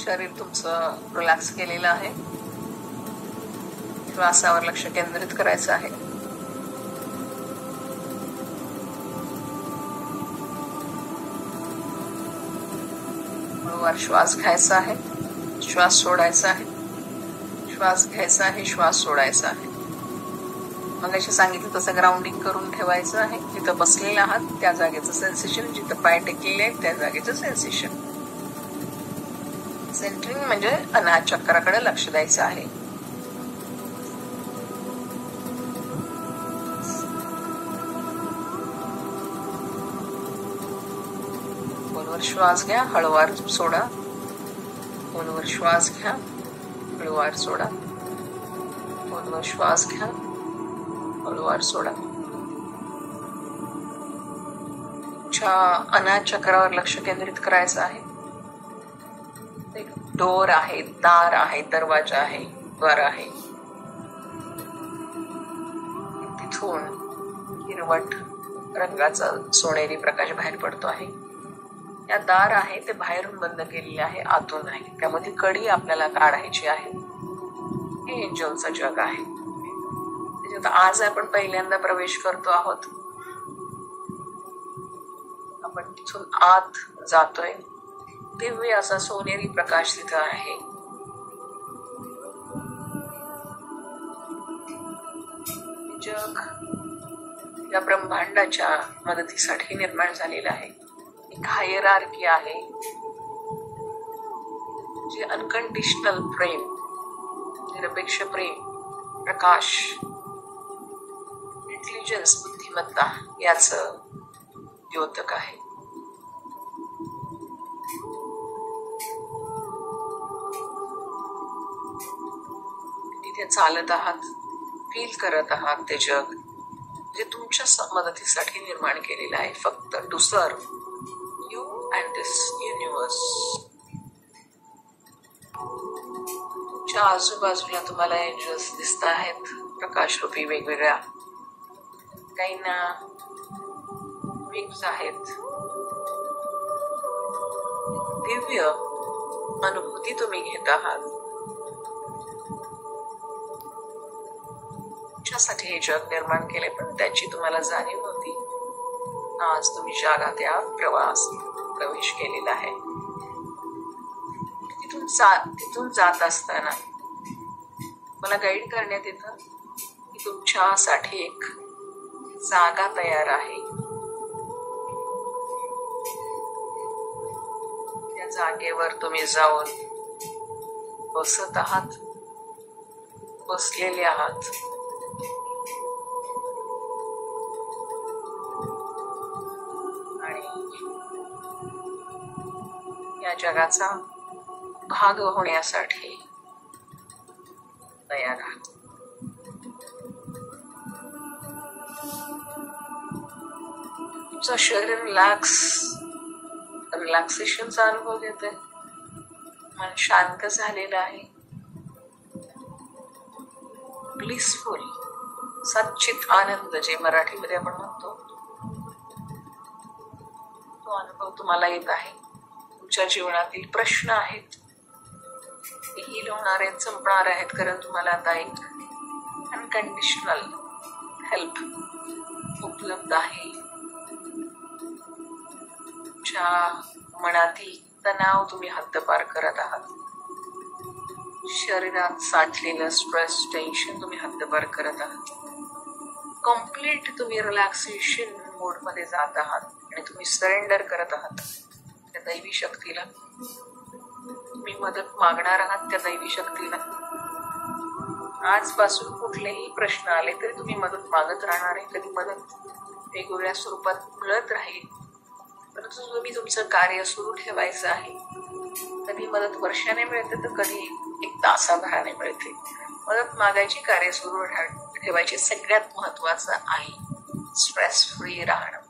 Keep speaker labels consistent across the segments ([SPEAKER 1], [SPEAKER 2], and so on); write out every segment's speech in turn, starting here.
[SPEAKER 1] शरीर तुमचं रिलॅक्स केलेलं आहे. श्वासावर लक्ष केंद्रित करायचं आहे. हळूवार श्वास घ्यायचा आहे, श्वास सोडायचा आहे, श्वास घ्यायचा आहे, श्वास सोडायचा आहे. मगाशी सांगितलं तसं ग्राउंडिंग करून ठेवायचं आहे. जिथं बसलेले आहात त्या जागेचं सेन्सेशन, जिथं पाय टेकलेले आहेत त्या जागेचं सेन्सेशन. सेंटरिंग म्हणजे अनाहत चक्राकडे लक्ष द्यायचं आहे. खोलवर श्वास घ्या, हळूवार सोडा. खोलवर श्वास घ्या, हळूवार सोडा. खोलवर श्वास घ्या, हळूवार सोडा. अनाहत चक्रावर लक्ष केंद्रित करायचं आहे. एक डोर आहे, दार आहे, दरवाजा आहे, द्वार आहे. तिथून हिरवट रंगाचा सोनेरी प्रकाश बाहेर पडतो आहे. या दार आहे ते बाहेरून बंद केलेले आहे, आतून आहे. त्यामध्ये कडी आपल्याला काढायची आहे. हे एंजलचं जग आहे. त्याच्यात आज आपण पहिल्यांदा प्रवेश करतो आहोत. आपण तिथून आत जातोय. दिव्य असा सोनेरी प्रकाश तिथं आहे. जग या ब्रह्मांडाच्या मदतीसाठी निर्माण झालेलं आहे. एक हायरार्की आहे जे अनकंडिशनल प्रेम, निरपेक्ष प्रेम, प्रकाश, इंटेलिजन्स, बुद्धिमत्ता याचं द्योतक आहे. तिथे चालत आहात, फील करत आहात ते जग जे तुमच्या मदतीसाठी निर्माण केलेलं आहे. फक्त to serve you and this universe. तुमच्या आजूबाजूला तुम्हाला एंजल्स दिसत आहेत, प्रकाशरूपी वेगवेगळ्या. काहींना विंग्स आहेत. दिव्य अनुभूती तुम्ही घेत आहात. तुमच्यासाठी हे जग निर्माण केले, पण त्याची तुम्हाला जाणीव होती. आज तुम्ही जागा त्या प्रवेश केलेला आहे. तिथून जात असताना मला गाईड करण्यात येतं की तुमच्यासाठी एक जागा तयार आहे. त्या जागेवर तुम्ही जाऊन बसत आहात, बसलेले आहात. या जगाचा भाग होण्यासाठी तयार आहात. तुमचं शरीर रिलॅक्सेशनचा अनुभव घेतोय. मन शांत झालेलं आहे. ब्लिसफुल, सच्चित आनंद जे मराठीमध्ये आपण म्हणतो, तो अनुभव तुम्हाला येत आहे. तुमच्या जीवनातील प्रश्न आहेत ते हील होणार आहेत, संपणार आहेत, कारण तुम्हाला आता एक अनकंडिशनल हेल्प उपलब्ध आहे. तुमच्या मनातील तणाव तुम्ही हद्दपार करत आहात. शरीरात साठलेलं स्ट्रेस, टेन्शन तुम्ही हद्दपार करत आहात. कम्प्लीट तुम्ही रिलॅक्सेशन मोड मध्ये जात आहात आणि तुम्ही सरेंडर करत आहात त्या दैवी शक्तीला. तुम्ही मदत मागणार आहात त्या दैवी शक्तीला. आजपासून कुठलेही प्रश्न आले तरी तुम्ही मदत मागत राहणार आहे. कधी मदत वेगवेगळ्या स्वरूपात मिळत राहील, परंतु तुम्ही तुमचं कार्य सुरू ठेवायचं आहे. कधी मदत वर्षाने मिळते तर कधी एक तासाभराने मिळते. मदत मागायची, कार्य सुरू ठेवायचे. सगळ्यात महत्वाचं आहे स्ट्रेस फ्री राहणं.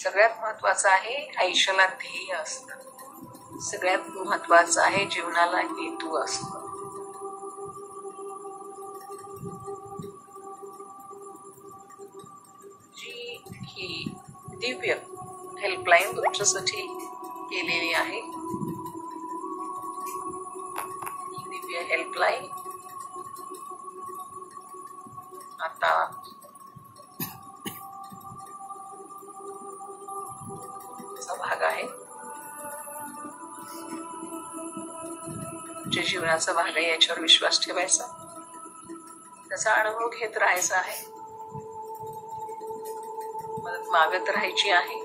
[SPEAKER 1] सगळ्यात महत्वाचं आहे आयुष्याला ध्येय असतं. सगळ्यात महत्वाचं आहे जीवनाला हेतू असतं. जी ही दिव्य हेल्पलाईन तुमच्यासाठी केलेली आहे, हेल्पलाईन आता भाग आहे, जे जीवनाचा भाग आहे याच्यावर विश्वास ठेवायचा, त्याचा अनुभव घेत राहायचा आहे, मदत मागत राहायची आहे.